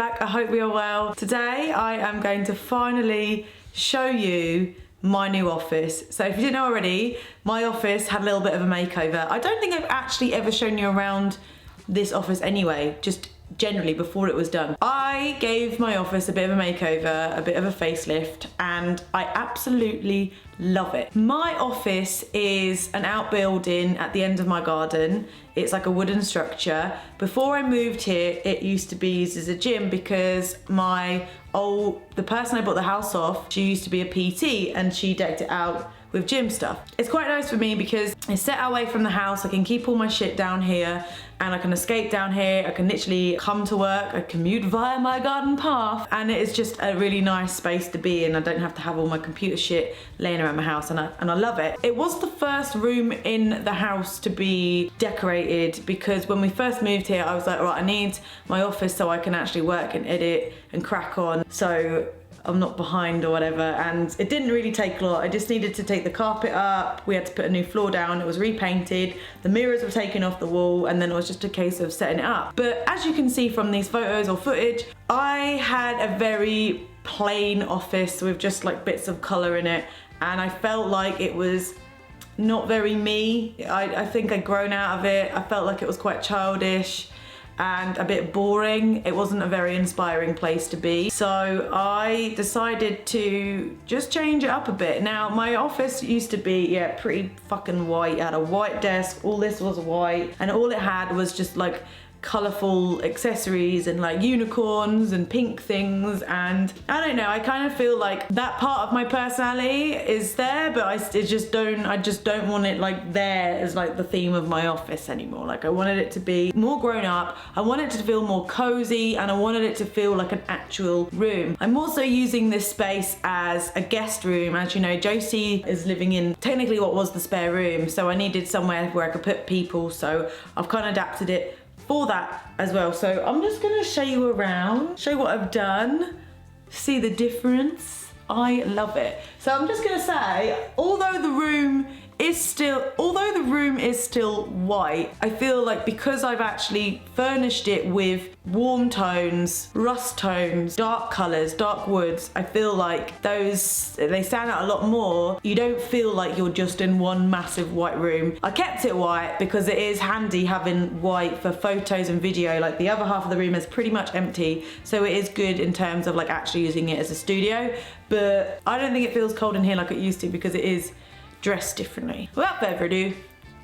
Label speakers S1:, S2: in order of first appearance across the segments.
S1: back. I hope you're well. Today I am going to finally show you my new office. So if you didn't know already, my office had a little bit of a makeover. I don't think I've actually ever shown you around this office anyway, just generally before it was done. I gave my office a bit of a makeover, a bit of a facelift, and I absolutely love it. My office is an outbuilding at the end of my garden. It's like a wooden structure. Before I moved here, it used to be used as a gym because the person I bought the house off, she used to be a PT and she decked it out with gym stuff. It's quite nice for me because it's set away from the house. I can keep all my shit down here and I can escape down here. I can literally come to work, I commute via my garden path, and it is just a really nice space to be in. I don't have to have all my computer shit laying around my house, and I love it. It was the first room in the house to be decorated because when we first moved here, I was like, right, I need my office so I can actually work and edit and crack on. So I'm not behind or whatever, and it didn't really take a lot. I just needed to take the carpet up, we had to put a new floor down, it was repainted, the mirrors were taken off the wall, and then it was just a case of setting it up. But as you can see from these photos or footage, I had a very plain office with just like bits of colour in it, and I felt like it was not very me. I think I'd grown out of it. I felt like it was quite childish and a bit boring. It wasn't a very inspiring place to be. So I decided to just change it up a bit. Now, my office used to be, yeah, pretty fucking white. It had a white desk, all this was white, and all it had was just like colourful accessories and like unicorns and pink things, and I don't know, I kind of feel like that part of my personality is there, but I just don't want it like there as like the theme of my office anymore. Like I wanted it to be more grown up, I wanted it to feel more cozy, and I wanted it to feel like an actual room. I'm also using this space as a guest room. As you know, Josie is living in technically what was the spare room, so I needed somewhere where I could put people, so I've kind of adapted it for that as well. So I'm just gonna show you around, show you what I've done, see the difference. I love it. So I'm just gonna say, although the room is still white, I feel like because I've actually furnished it with warm tones, rust tones, dark colours, dark woods, I feel like they stand out a lot more. You don't feel like you're just in one massive white room. I kept it white because it is handy having white for photos and video. Like the other half of the room is pretty much empty, so it is good in terms of like actually using it as a studio, but I don't think it feels cold in here like it used to because it is dressed differently. Without further ado,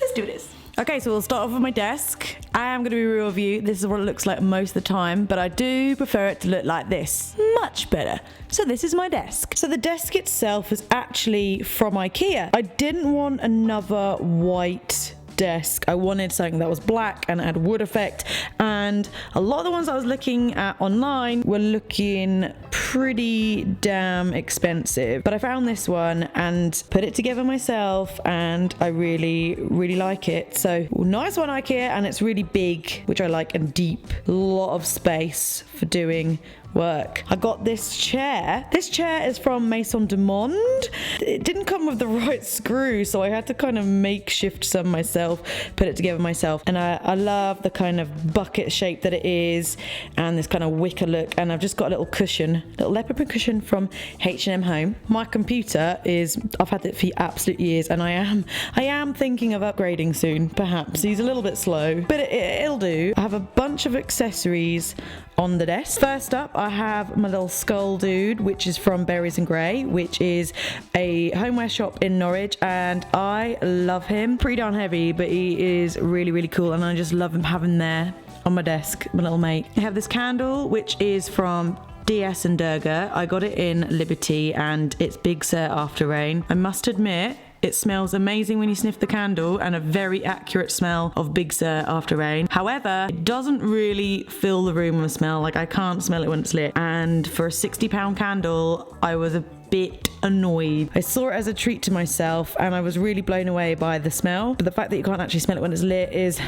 S1: let's do this. Okay, so we'll start off with my desk. I am gonna be real with you. This is what it looks like most of the time, but I do prefer it to look like this. Much better. So this is my desk. So the desk itself is actually from IKEA. I didn't want another white desk. I wanted something that was black and had wood effect, and a lot of the ones I was looking at online were looking pretty damn expensive, but I found this one and put it together myself, and I really like it. So nice one, IKEA, and it's really big, which I like, and deep. A lot of space for doing work. I got this chair. This chair is from Maison de Monde. It didn't come with the right screw, so I had to kind of makeshift some myself, put it together myself, and I love the kind of bucket shape that it is, and this kind of wicker look, and I've just got a little cushion, little leopard print cushion from H&M Home. My computer is, I've had it for absolute years, and I am thinking of upgrading soon, perhaps. He's a little bit slow, but it'll do. I have a bunch of accessories on the desk. First up, I have my little skull dude, which is from Berries and Grey, which is a homeware shop in Norwich, and I love him. Pretty darn heavy, but he is really cool, and I just love him having there on my desk, my little mate. I have this candle, which is from DS and Durga. I got it in Liberty, and it's Big Sur After Rain. I must admit, it smells amazing when you sniff the candle, and a very accurate smell of Big Sur After Rain. However, it doesn't really fill the room with smell. Like, I can't smell it when it's lit. And for a £60 candle, I was a bit annoyed. I saw it as a treat to myself, and I was really blown away by the smell. But the fact that you can't actually smell it when it's lit is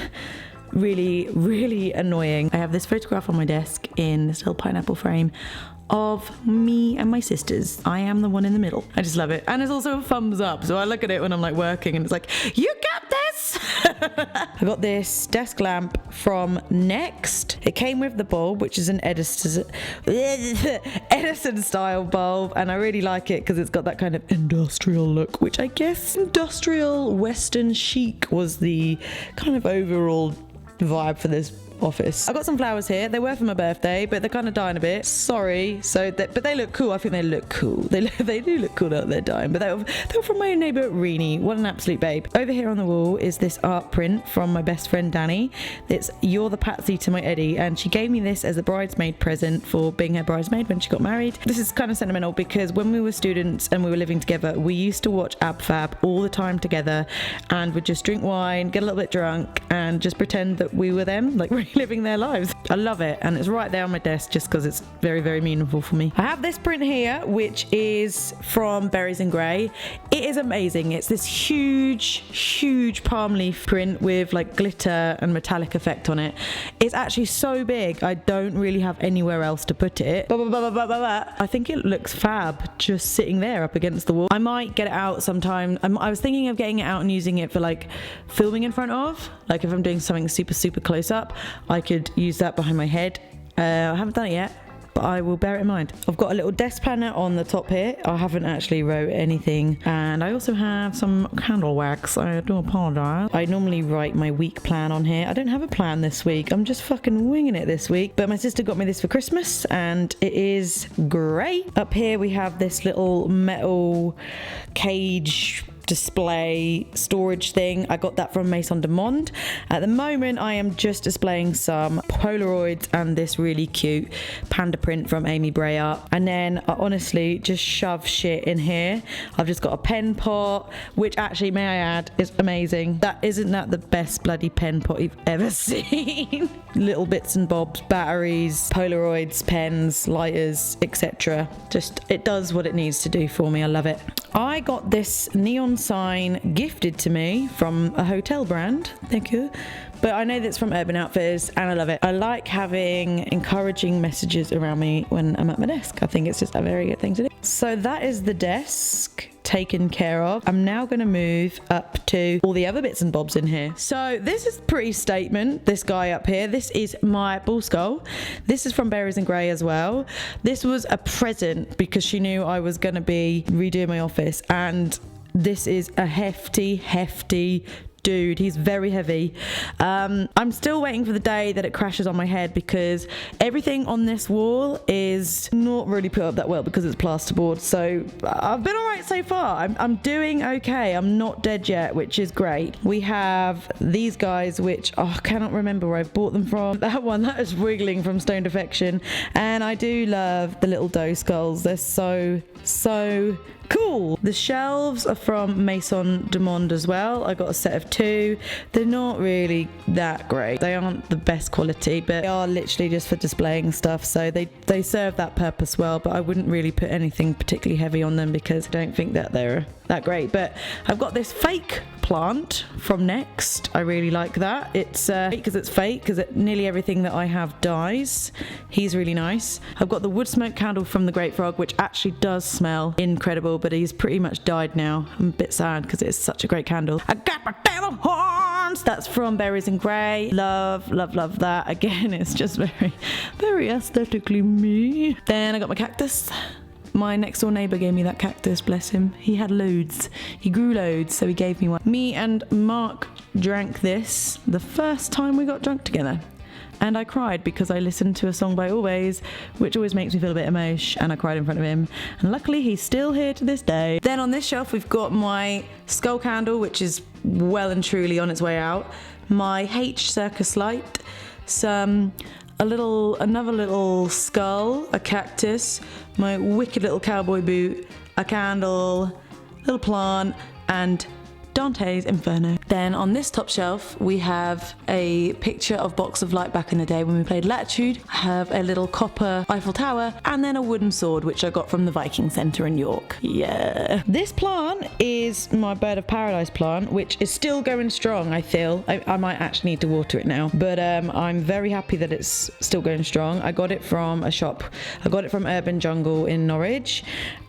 S1: really annoying. I have this photograph on my desk in this little pineapple frame of me and my sisters. I am the one in the middle. I just love it. And it's also a thumbs up. So I look at it when I'm like working, and it's like, you got this! I got this desk lamp from Next. It came with the bulb, which is an Edison style bulb, and I really like it because it's got that kind of industrial look, which I guess industrial western chic was the kind of overall vibe for this office. I got some flowers here. They were for my birthday, but they're kind of dying a bit. Sorry. But they look cool. I think they look cool. They do look cool that they're dying. But they were from my neighbour Reenie. What an absolute babe. Over here on the wall is this art print from my best friend Danny. It's "You're the Patsy to my Eddie," and she gave me this as a bridesmaid present for being her bridesmaid when she got married. This is kind of sentimental because when we were students and we were living together, we used to watch Ab Fab all the time together, and would just drink wine, get a little bit drunk, and just pretend that we were them, like living their lives. I love it, and it's right there on my desk just because it's very, very meaningful for me. I have this print here, which is from Berries and Grey. It is amazing. It's this huge palm leaf print with like glitter and metallic effect on it. It's actually so big, I don't really have anywhere else to put it. I think it looks fab just sitting there up against the wall. I might get it out sometime. I was thinking of getting it out and using it for like filming in front of, like if I'm doing something super close up, I could use that behind my head. I haven't done it yet, but I will bear it in mind. I've got a little desk planner on the top here. I haven't actually wrote anything, and I also have some candle wax. I do apologize. I normally write my week plan on here. I don't have a plan this week. I'm just fucking winging it this week. But my sister got me this for Christmas, and it is great. Up here we have this little metal cage display storage thing. I got that from Maison de Monde. At the moment I am just displaying some Polaroids and this really cute panda print from Amy Breyer, and then I honestly just shove shit in here. I've just got a pen pot, which actually, may I add, is amazing. Isn't that the best bloody pen pot you've ever seen? Little bits and bobs, batteries, Polaroids, pens, lighters, etc. Just, it does what it needs to do for me. I love it. I got this neon sign gifted to me from a hotel brand. Thank you. But I know that's from Urban Outfitters, and I love it. I like having encouraging messages around me when I'm at my desk. I think it's just a very good thing to do. So that is the desk taken care of. I'm now going to move up to all the other bits and bobs in here. So this is pretty statement, this guy up here. This is my bull skull. This is from Berries and Grey as well. This was a present because she knew I was going to be redoing my office, and this is a hefty dude. He's very heavy. I'm still waiting for the day that it crashes on my head because everything on this wall is not really put up that well because it's plasterboard. So I've been alright so far. I'm doing okay. I'm not dead yet, which is great. We have these guys, which I cannot remember where I've bought them from. That one, that is Wiggling from Stone Defection. And I do love the little dough skulls. They're so cool. The shelves are from Maison de Monde as well. I got a set of 2. They're not really that great. They aren't the best quality, but they are literally just for displaying stuff. So they serve that purpose well, but I wouldn't really put anything particularly heavy on them because I don't think that they're that great. But I've got this fake plant from Next. I really like that. It's because it's fake, because nearly everything that I have dies. He's really nice. I've got the wood smoke candle from the Great Frog, which actually does smell incredible, but he's pretty much died now. I'm a bit sad because it's such a great candle. I got my devil horns. That's from Berries and Grey. Love that. Again, it's just very aesthetically me. Then I got my cactus. My next door neighbour gave me that cactus, bless him. He had loads. He grew loads, so he gave me one. Me and Mark drank this the first time we got drunk together. And I cried because I listened to a song by Always, which always makes me feel a bit emotional, and I cried in front of him. And luckily he's still here to this day. Then on this shelf we've got my skull candle, which is well and truly on its way out. My H Circus light. Another little skull, a cactus, my wicked little cowboy boot, a candle, little plant, and Dante's Inferno. Then on this top shelf we have a picture of Box of Light back in the day when we played Latitude. I have a little copper Eiffel Tower and then a wooden sword which I got from the Viking Centre in York. Yeah. This plant is my Bird of Paradise plant, which is still going strong. I feel I might actually need to water it now, but I'm very happy that it's still going strong. I got it from a shop. I got it from Urban Jungle in Norwich,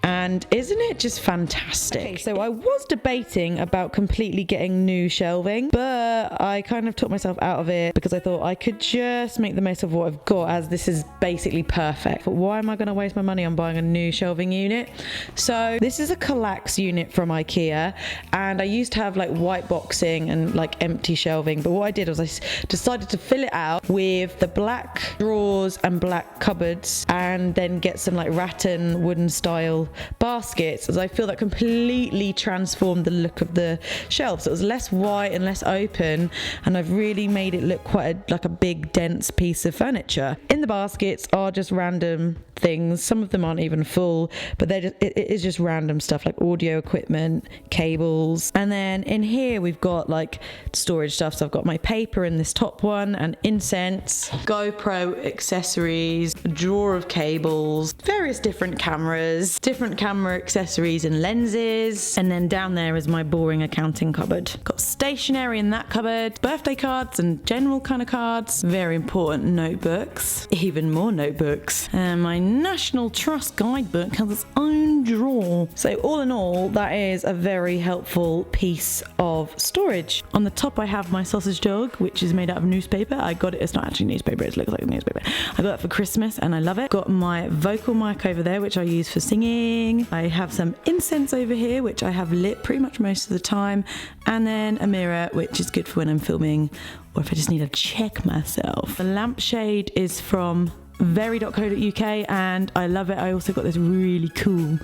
S1: And isn't it just fantastic? Okay, so I was debating about completely getting new shelving, but I kind of took myself out of it because I thought I could just make the most of what I've got, as this is basically perfect. But why am I going to waste my money on buying a new shelving unit? So this is a Kallax unit from IKEA, and I used to have like white boxing and like empty shelving, but what I did was I decided to fill it out with the black drawers and black cupboards, and then get some like rattan wooden style baskets, as I feel that completely transformed the look of the shelves. It was less white and less open, and I've really made it look quite like a big dense piece of furniture. In the baskets are just random things. Some of them aren't even full, but it is just random stuff like audio equipment, cables. And then in here we've got like storage stuff. So I've got my paper in this top one, and incense, GoPro accessories, a drawer of cables, various different cameras, different camera accessories and lenses. And then down there is my boring accounting cupboard. Got stationery in that cupboard, birthday cards and general kind of cards, very important notebooks, even more notebooks, and my National Trust guidebook has its own drawer. So all in all, that is a very helpful piece of storage. On the top I have my sausage dog, which is made out of newspaper. I got it, it's not actually newspaper, it looks like newspaper. I got it for Christmas and I love it. Got my vocal mic over there, which I use for singing. I have some incense over here, which I have lit pretty much most of the time. And then a mirror, which is good for when I'm filming or if I just need to check myself. The lampshade is from very.co.uk and I love it. I also got this really cool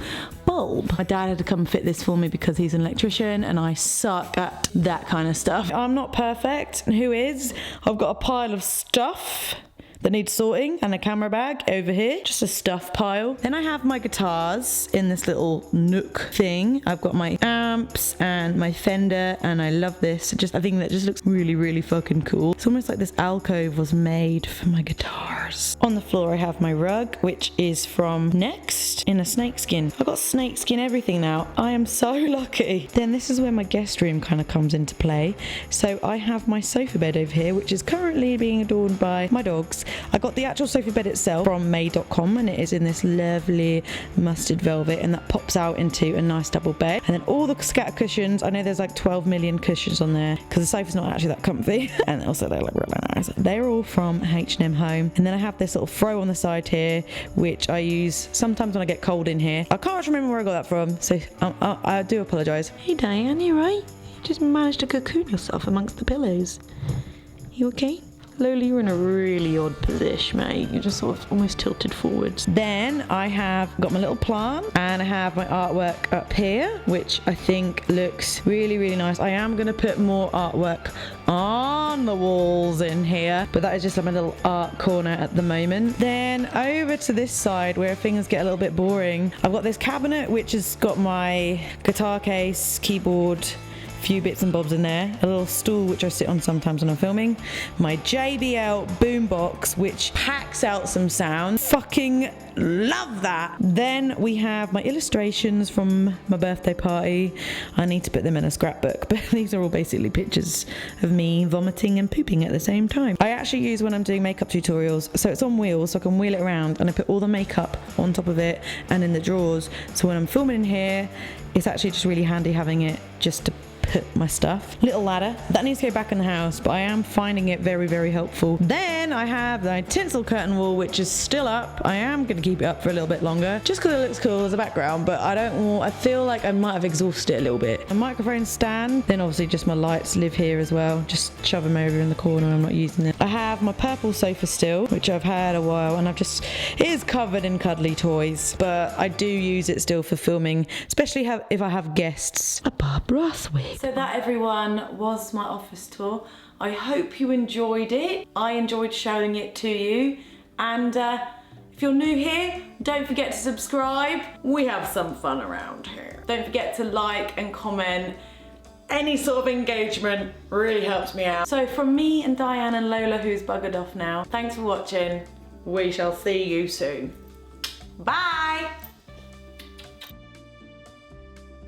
S1: bulb. My dad had to come fit this for me because he's an electrician and I suck at that kind of stuff. I'm not perfect. Who is? I've got a pile of stuff that needs sorting and a camera bag over here, just a stuff pile. Then I have my guitars in this little nook thing. I've got my amps and my Fender, and I love this. I think that just looks really, really fucking cool. It's almost like this alcove was made for my guitars. On the floor I have my rug, which is from Next in a snakeskin. I've got snakeskin everything now. I am so lucky. Then this is where my guest room kind of comes into play. So I have my sofa bed over here, which is currently being adorned by my dogs. I got the actual sofa bed itself from made.com, and it is in this lovely mustard velvet, and that pops out into a nice double bed. And then all the scatter cushions, I know there's like 12 million cushions on there because the sofa's not actually that comfy. And also they look really nice. They're all from H&M Home. And then I have this little throw on the side here, which I use sometimes when I get cold in here. I can't remember where I got that from, so I do apologise. Hey Diane, you right? You just managed to cocoon yourself amongst the pillows. You okay? Lola, you're in a really odd position, mate. You're just sort of almost tilted forwards. Then I have got my little plant, and I have my artwork up here, which I think looks really, really nice. I am going to put more artwork on the walls in here, but that is just like my little art corner at the moment. Then over to this side where things get a little bit boring, I've got this cabinet which has got my guitar case, keyboard, few bits and bobs in there, a little stool which I sit on sometimes when I'm filming, my JBL boombox which packs out some sound, fucking love that. Then we have my illustrations from my birthday party. I need to put them in a scrapbook, but these are all basically pictures of me vomiting and pooping at the same time. I actually use when I'm doing makeup tutorials, so it's on wheels so I can wheel it around, and I put all the makeup on top of it and in the drawers, so when I'm filming in here it's actually just really handy having it just to put my stuff. Little ladder that needs to go back in the house, but I am finding it very, very helpful. Then I have the tinsel curtain wall, which is still up. I am going to keep it up for a little bit longer just because it looks cool as a background, but I feel like I might have exhausted it a little bit. A microphone stand, then obviously just my lights live here as well. Just shove them over in the corner, I'm not using it. I have my purple sofa still, which I've had a while, and it is covered in cuddly toys, but I do use it still for filming, especially if I have guests. A Bob Ross wig. So that, everyone, was my office tour. I hope you enjoyed it. I enjoyed showing it to you. And if you're new here, don't forget to subscribe. We have some fun around here. Don't forget to like and comment. Any sort of engagement really helps me out. So from me and Diane and Lola, who's buggered off now, thanks for watching. We shall see you soon. Bye.